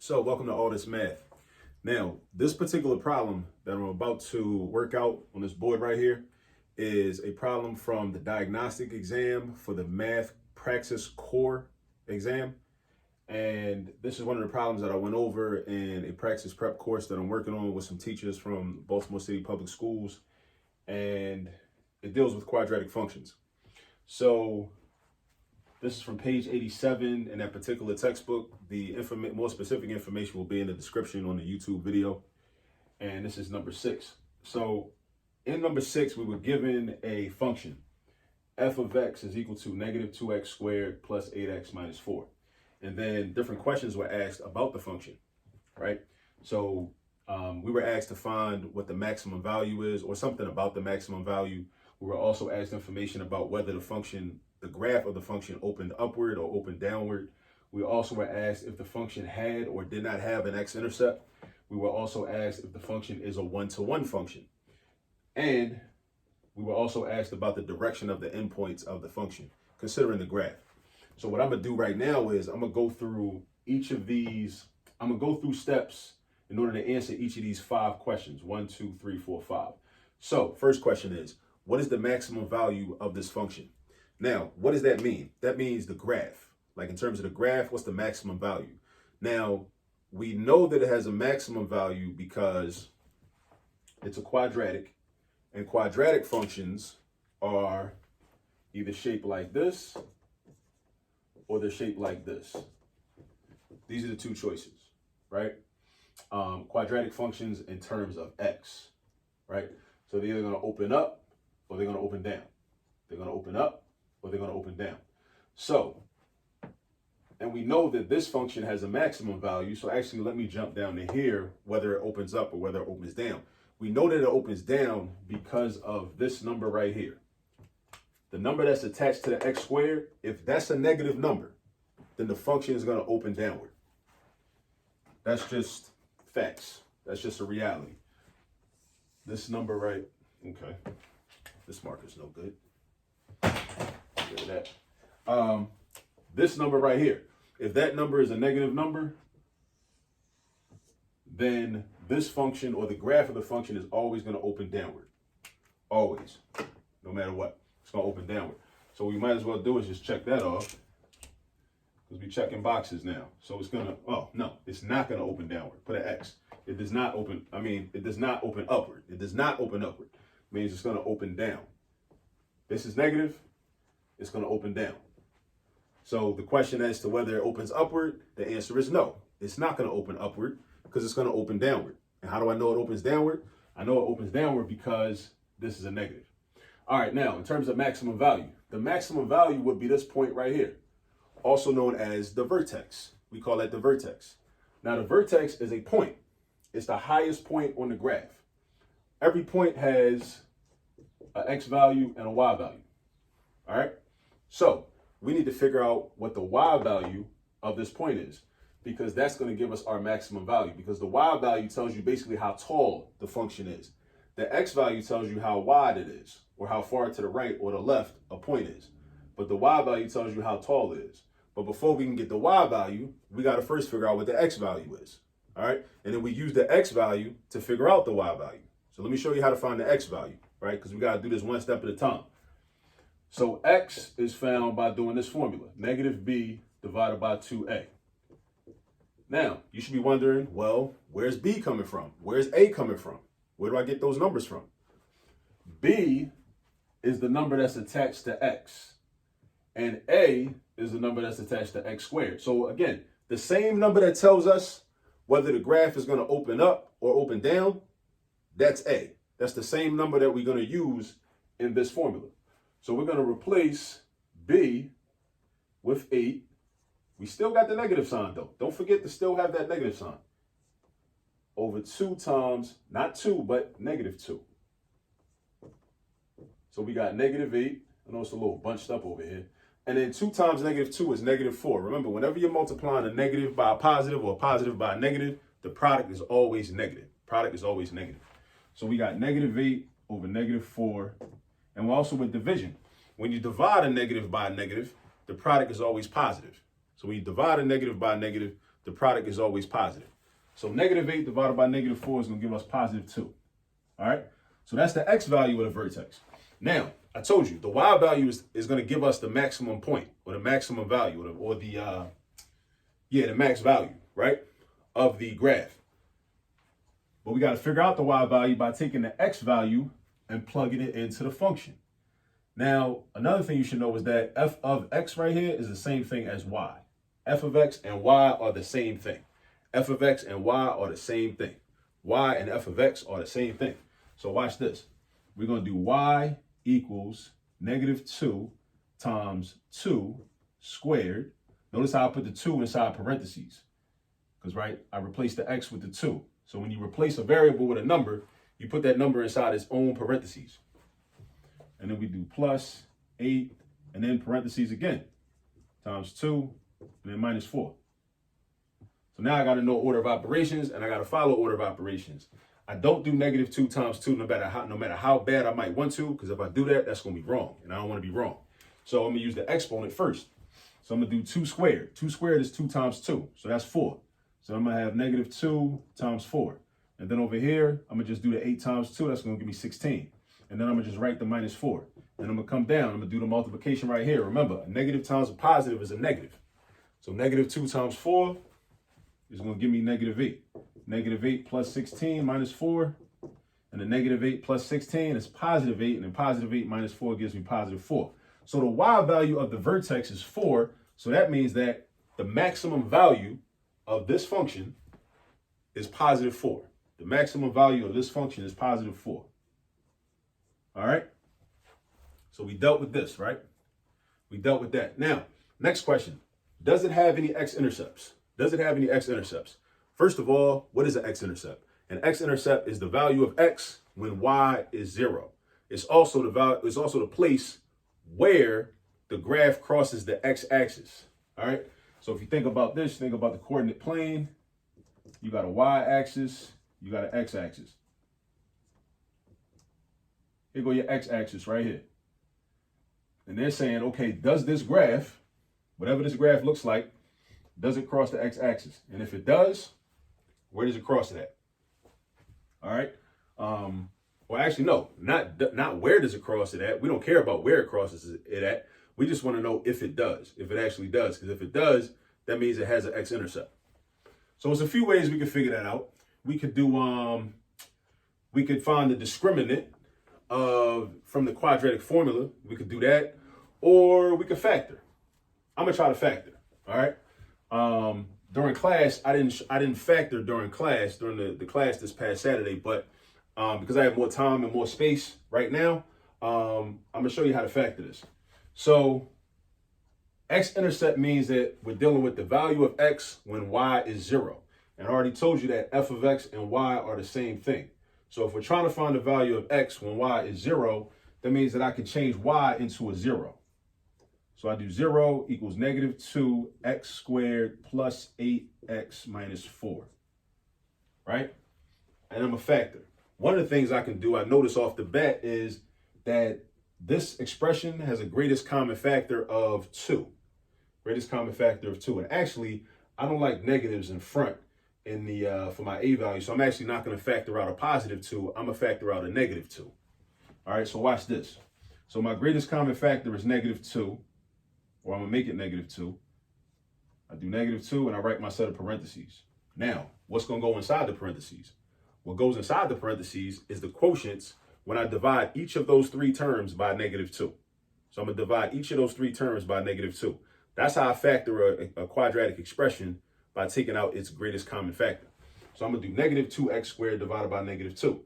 So welcome to All This Math. Now, this particular problem that I'm about to work out on this board right here is a problem from the Diagnostic exam for the Math Praxis Core exam. And this is one of the problems that I went over in a Praxis Prep course that I'm working on with some teachers from Baltimore City Public Schools. And it deals with quadratic functions. So this is from page 87 in that particular textbook. The more specific information will be in the description on the YouTube video. And this is number 6. So in number 6, we were given a function. F of x is equal to negative 2x squared plus 8x minus 4. And then different questions were asked about the function, right? So we were asked to find what the maximum value is or something about the maximum value. We were also asked information about whether the graph of the function opened upward or opened downward. We also were asked if the function had or did not have an x-intercept. We were also asked if the function is a one-to-one function. And we were also asked about the direction of the endpoints of the function, considering the graph. So what I'm gonna do right now is I'm gonna go through each of these. I'm gonna go through steps in order to answer each of these 5 questions. 1, 2, 3, 4, 5. So first question is, what is the maximum value of this function? Now, what does that mean? That means the graph. Like in terms of the graph, what's the maximum value? Now, we know that it has a maximum value because it's a quadratic, and quadratic functions are either shaped like this or they're shaped like this. These are the 2 choices, right? Quadratic functions in terms of x, right? So they're either going to open up or they're going to open down. They're going to open up or they're going to open down. So, and we know that this function has a maximum value. So actually, let me jump down to here, whether it opens up or whether it opens down. We know that it opens down because of this number right here. The number that's attached to the x squared, if that's a negative number, then the function is going to open downward. That's just facts. That's just a reality. This number right, okay, this marker's no good. Get rid of that. This number right here, if that number is a negative number, then this function or the graph of the function is always going to open downward. Always. No matter what. It's going to open downward. So what we might as well do is just check that off. Because we're checking boxes now. So it's going to, oh, no, it's not going to open downward. Put an X. It does not open, it does not open upward. It does not open upward. It means it's going to open down. This is negative. It's going to open down. So the question as to whether it opens upward, the answer is no. It's not going to open upward because it's going to open downward. And how do I know it opens downward? I know it opens downward because this is a negative. All right, now in terms of maximum value, the maximum value would be this point right here, also known as the vertex. We call that the vertex. Now the vertex is a point. It's the highest point on the graph. Every point has an x value and a y value. All right, so we need to figure out what the y value of this point is, because that's going to give us our maximum value, because the y value tells you basically how tall the function is. The x value tells you how wide it is, or how far to the right or the left a point is. But the y value tells you how tall it is. But before we can get the y value, we got to first figure out what the x value is. All right, and then we use the x value to figure out the y value. So let me show you how to find the x value, right? Because we got to do this one step at a time. So x is found by doing this formula, negative b divided by 2a. Now, you should be wondering, well, where's b coming from? Where's a coming from? Where do I get those numbers from? B is the number that's attached to x, and a is the number that's attached to x squared. So again, the same number that tells us whether the graph is going to open up or open down, that's a. That's the same number that we're going to use in this formula. So we're going to replace b with 8. We still got the negative sign though. Don't forget to still have that negative sign. Over 2 times, not 2, but negative 2. So we got negative 8. I know it's a little bunched up over here. And then 2 times negative 2 is negative 4. Remember, whenever you're multiplying a negative by a positive or a positive by a negative, the product is always negative. Product is always negative. So we got negative 8 over negative 4. And we're also with division. When you divide a negative by a negative, the product is always positive. So when you divide a negative by a negative, the product is always positive. So -8 divided by -4 is going to give us +2. All right. So that's the X value of the vertex. Now, I told you the Y value is going to give us the maximum point or the maximum value or the max value, right, of the graph. But we got to figure out the Y value by taking the X value and plugging it into the function. Now, another thing you should know is that f of X right here is the same thing as Y. F of X and Y are the same thing. F of X and Y are the same thing. Y and F of X are the same thing. So watch this. We're going to do Y equals -2 times 2 squared. Notice how I put the 2 inside parentheses. Because, right, I replaced the X with the 2. So when you replace a variable with a number, you put that number inside its own parentheses. And then we do +8 and then parentheses again times 2 and then -4. So now I got to know order of operations and I got to follow order of operations. I don't do -2 times 2 no matter how bad I might want to, because if I do that, that's going to be wrong and I don't want to be wrong. So I'm going to use the exponent first. So I'm going to do 2 squared. 2 squared is 2 times 2. So that's 4. So I'm going to have -2 times 4. And then over here, I'm going to just do the 8 times 2. That's going to give me 16. And then I'm going to just write the -4. And I'm going to come down. I'm going to do the multiplication right here. Remember, a negative times a positive is a negative. So -2 times 4 is going to give me -8. -8 plus 16 minus 4. And the -8 plus 16 is +8. And then +8 minus 4 gives me +4. So the Y value of the vertex is 4. So that means that the maximum value of this function is +4. The maximum value of this function is +4. All right. So we dealt with this, right? We dealt with that. Now, next question. Does it have any X-intercepts? Does it have any X-intercepts? First of all, what is an X-intercept? An X-intercept is the value of X when Y is 0. It's also the place where the graph crosses the X-axis. All right. So if you think about this, think about the coordinate plane. You got a Y-axis, you got an X-axis. Here go your X-axis right here. And they're saying, okay, does this graph, whatever this graph looks like, does it cross the X-axis? And if it does, where does it cross it at? All right. Well, actually, no, not where does it cross it at. We don't care about where it crosses it at. We just want to know if it does, if it actually does. Because if it does, that means it has an X-intercept. So there's a few ways we can figure that out. We could do, we could find the discriminant from the quadratic formula. We could do that, or we could factor. I'm gonna try to factor. All right. During class, I didn't factor during the class this past Saturday, but because I have more time and more space right now, I'm gonna show you how to factor this. So X-intercept means that we're dealing with the value of X when Y is 0. And I already told you that F of X and Y are the same thing. So if we're trying to find the value of X when Y is 0, that means that I can change Y into a 0. So I do 0 equals -2x squared plus 8x minus 4, right? And I'm a factor. One of the things I can do, I notice off the bat, is that this expression has a greatest common factor of 2. Greatest common factor of 2. And actually, I don't like negatives in front in the for my A value. So I'm actually not going to factor out a +2. I'm going to factor out a -2. All right, so watch this. So my greatest common factor is -2, or I'm going to make it -2. I do -2 and I write my set of parentheses. Now, what's going to go inside the parentheses? What goes inside the parentheses is the quotients when I divide each of those 3 terms by -2. So I'm going to divide each of those 3 terms by -2. That's how I factor a quadratic expression, by taking out its greatest common factor. So I'm going to do -2x squared divided by -2.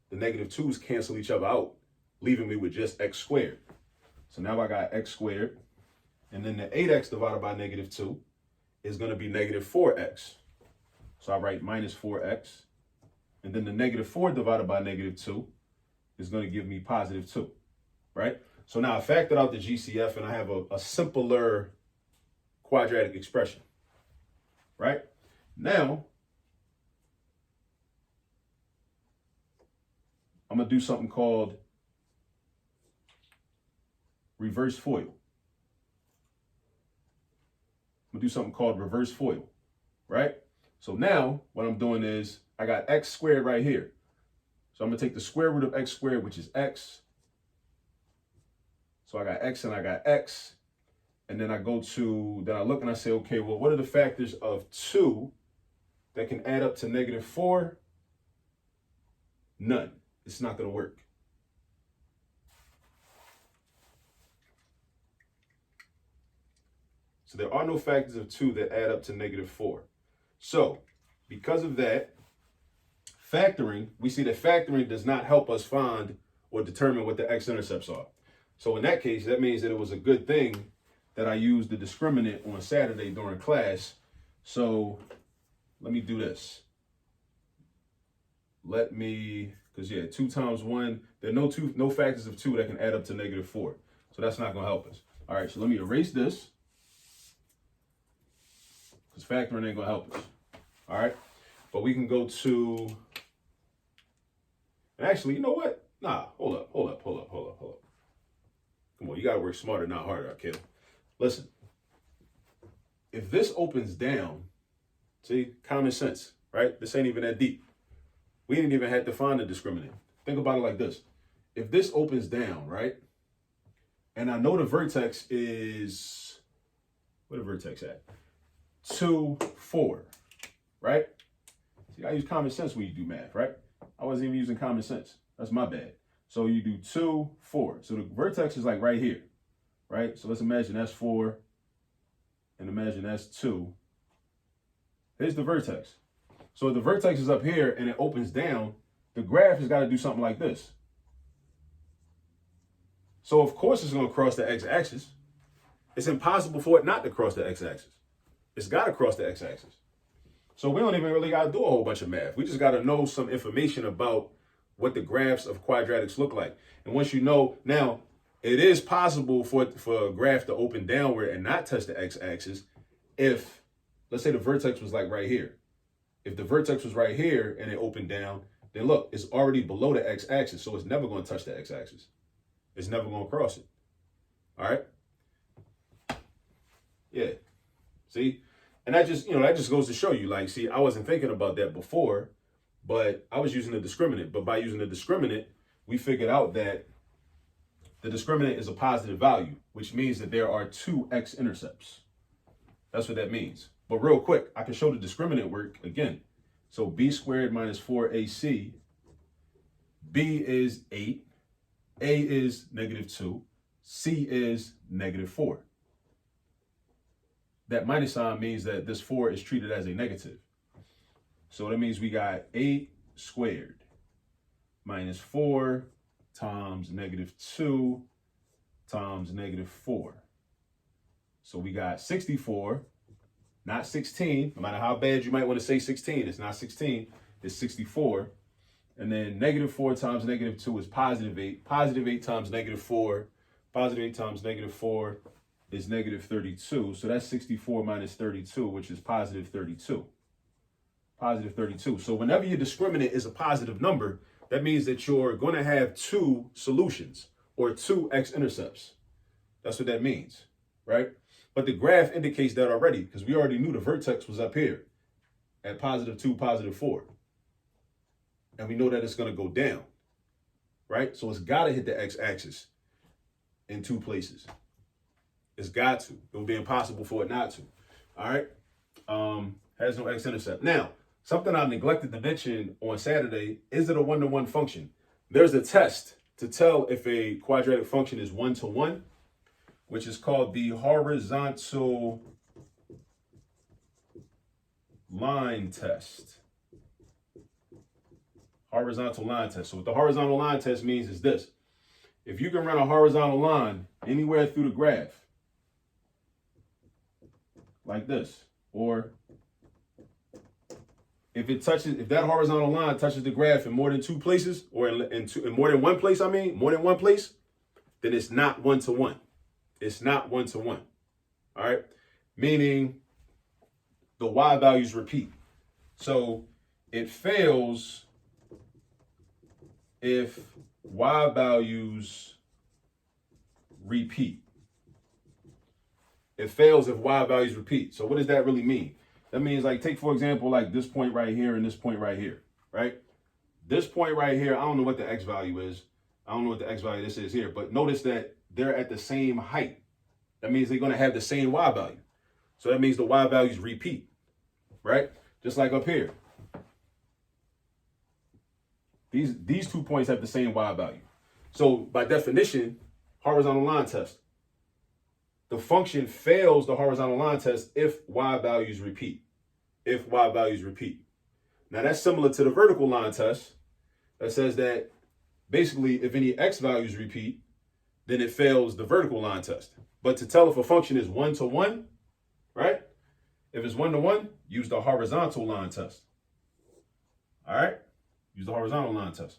The -2's cancel each other out, leaving me with just x squared. So now I got x squared. And then the 8x divided by -2 is going to be -4x. So I write -4x. And then the -4 divided by -2 is going to give me +2, right? So now I factored out the GCF and I have a simpler quadratic expression, right? Now, I'm going to do something called reverse FOIL. I'm going to do something called reverse FOIL. right? So now what I'm doing is I got x squared right here. So I'm gonna take the square root of x squared, which is x. So I got x and I got x. And then I look and I say, okay, well, what are the factors of 2 that can add up to -4? None. It's not gonna work. So there are no factors of 2 that add up to -4. So because of that, factoring, we see that factoring does not help us find or determine what the x-intercepts are. So in that case, that means that it was a good thing that I used the discriminant on Saturday during class. So let me do this. Because 2 times 1, there are no factors of 2 that can add up to -4. So that's not gonna help us. All right, so let me erase this, because factoring ain't gonna help us. All right, but we can go to, and actually, you know what? Nah, hold up. Come on, you gotta work smarter, not harder, kid. Listen, if this opens down, see, common sense, right? This ain't even that deep. We didn't even have to find a discriminant. Think about it like this. If this opens down, right? And I know the vertex is, where the vertex at? 2, 4, right? See, I use common sense when you do math, right? I wasn't even using common sense. That's my bad. So you do 2, 4. So the vertex is like right here, right? So let's imagine that's 4 and imagine that's 2. Here's the vertex. So if the vertex is up here and it opens down, the graph has got to do something like this. So of course it's going to cross the x-axis. It's impossible for it not to cross the x-axis. It's got to cross the x-axis. So we don't even really got to do a whole bunch of math. We just got to know some information about what the graphs of quadratics look like. And once you know, now it is possible for a graph to open downward and not touch the x-axis if, let's say the vertex was like right here. If the vertex was right here and it opened down, then look, it's already below the x-axis, so it's never going to touch the x-axis. It's never going to cross it. All right? Yeah. See? And that just goes to show you, like, see, I wasn't thinking about that before, but I was using the discriminant. But by using the discriminant, we figured out that the discriminant is a positive value, which means that there are 2 x-intercepts. That's what that means. But real quick, I can show the discriminant work again. So b squared minus 4ac, b is 8, a is -2, c is -4. That minus sign means that this 4 is treated as a negative. So that means we got 8 squared minus 4 times -2 times -4. So we got 64, not 16. No matter how bad you might want to say 16, it's not 16, it's 64. And then -4 times -2 is +8. +8 times -4, +8 times -4 is -32. So that's 64 minus 32, which is +32. +32. So whenever your discriminant is a positive number, that means that you're going to have 2 solutions or 2 x-intercepts. That's what that means, right? But the graph indicates that already, because we already knew the vertex was up here at +2, +4. And we know that it's going to go down, right? So it's got to hit the x-axis in 2 places. It's got to. It would be impossible for it not to. All right? Has no x-intercept. Now, something I neglected to mention on Saturday, is it a one-to-one function? There's a test to tell if a quadratic function is one-to-one, which is called the horizontal line test. Horizontal line test. So what the horizontal line test means is this. If you can run a horizontal line anywhere through the graph, like this, or if that horizontal line touches the graph in more than 2 places, or in more than one place, then it's not one-to-one. It's not one-to-one. All right? Meaning the y values repeat. So it fails if y values repeat. It fails if y values repeat. So what does that really mean? That means, like, take, for example, like this point right here and this point right here, right? This point right here, I don't know what the X value is. I don't know what the X value this is here, but notice that they're at the same height. That means they're going to have the same Y value. So that means the Y values repeat, right? Just like up here. These 2 points have the same Y value. So by definition, horizontal line test. The function fails the horizontal line test if Y values repeat. If Y values repeat. Now that's similar to the vertical line test that says that basically if any X values repeat, then it fails the vertical line test. But to tell if a function is 1-to-1, right? If it's 1-to-1, use the horizontal line test. All right? Use the horizontal line test.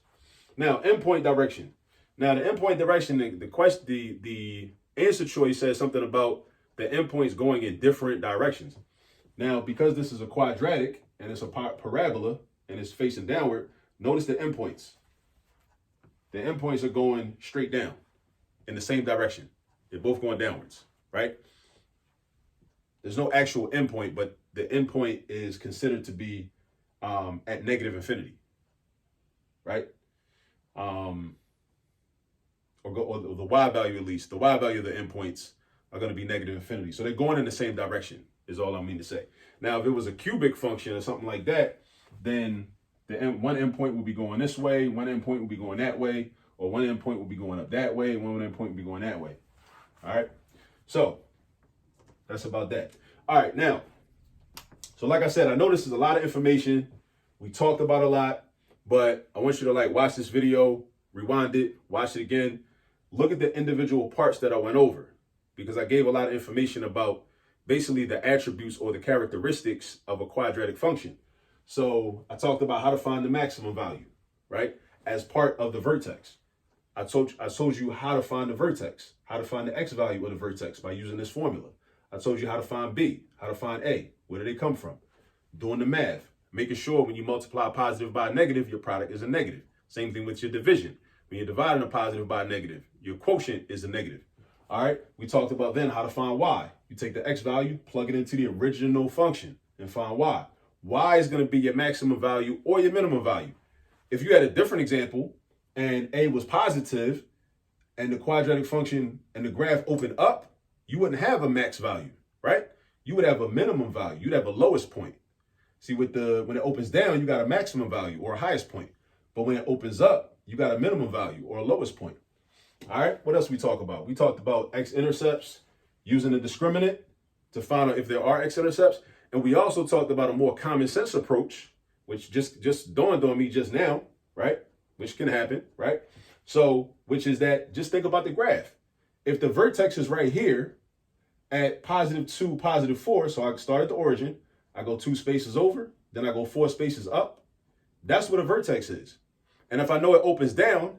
Now, endpoint direction. Now, the endpoint direction, the answer choice says something about the endpoints going in different directions. Now, because this is a quadratic and it's a parabola and it's facing downward, notice the endpoints. The endpoints are going straight down in the same direction. They're both going downwards, right? There's no actual endpoint, but the endpoint is considered to be at negative infinity, right? Or the Y value at least. The Y value of the endpoints are going to be negative infinity. So they're going in the same direction is all I mean to say. Now, if it was a cubic function or something like that, then one endpoint would be going this way, one endpoint would be going that way, or one endpoint would be going up that way, and one endpoint would be going that way. All right? So that's about that. All right, now, so like I said, I know this is a lot of information. We talked about a lot, but I want you to like watch this video, rewind it, watch it again. Look at the individual parts that I went over because I gave a lot of information about basically the attributes or the characteristics of a quadratic function. So I talked about how to find the maximum value, right? As part of the vertex. I told you how to find the vertex, how to find the X value of the vertex by using this formula. I told you how to find B, how to find A. Where do they come from? Doing the math, making sure when you multiply a positive by a negative, your product is a negative. Same thing with your division. When you're dividing a positive by a negative, your quotient is a negative. All right, we talked about then how to find Y. You take the X value, plug it into the original function and find Y. Y is going to be your maximum value or your minimum value. If you had a different example and A was positive and the quadratic function and the graph opened up, you wouldn't have a max value, right? You would have a minimum value. You'd have a lowest point. See, when it opens down, you got a maximum value or a highest point. But when it opens up, you got a minimum value or a lowest point. All right, what else we talk about? We talked about X-intercepts, using the discriminant to find out if there are X-intercepts. And we also talked about a more common sense approach, which just dawned on me just now, right? Which can happen, right? So, which is that just think about the graph. If the vertex is right here at +2, +4, so I start at the origin, I go 2 spaces over, then I go 4 spaces up. That's what a vertex is. And if I know it opens down,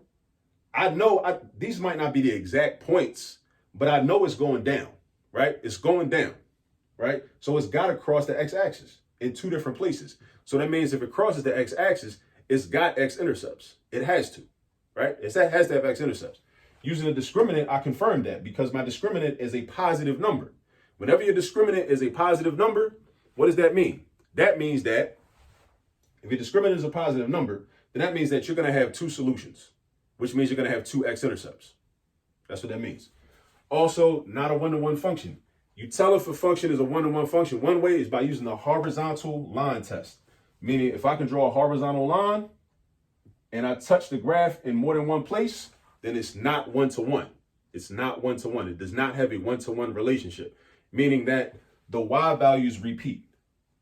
I know these might not be the exact points, but I know it's going down, right? It's going down, right? So it's got to cross the x-axis in 2 different places. So that means if it crosses the x-axis, it's got x-intercepts. It has to, right? It has to have x-intercepts. Using the discriminant, I confirmed that because my discriminant is a positive number. Whenever your discriminant is a positive number, what does that mean? That means that if your discriminant is a positive number, then that means that you're going to have 2 solutions, which means you're going to have 2 x-intercepts. That's what that means. Also, not a one-to-one function. You tell if a function is a one-to-one function. One way is by using the horizontal line test. Meaning if I can draw a horizontal line and I touch the graph in more than one place, then it's not one-to-one. It's not one-to-one. It does not have a one-to-one relationship, meaning that the Y values repeat.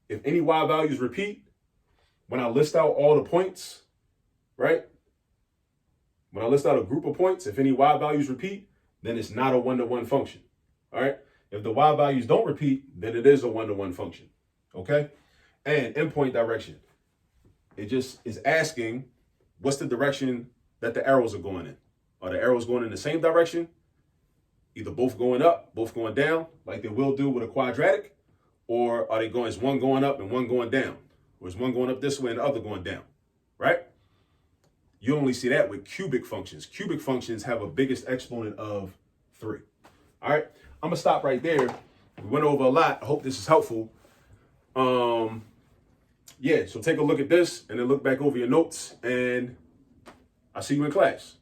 If any Y values repeat, when I list out all the points, right? When I list out a group of points, if any Y values repeat, then it's not a one-to-one function, all right? If the Y values don't repeat, then it is a one-to-one function, okay? And endpoint direction. It just is asking, what's the direction that the arrows are going in? Are the arrows going in the same direction? Either both going up, both going down, like they will do with a quadratic, or are they going, is one going up and one going down? Or is one going up this way and the other going down, right? You only see that with cubic functions. Cubic functions have a biggest exponent of 3. All right, I'm gonna stop right there. We went over a lot. I hope this is helpful. Yeah, so take a look at this and then look back over your notes, and I'll see you in class.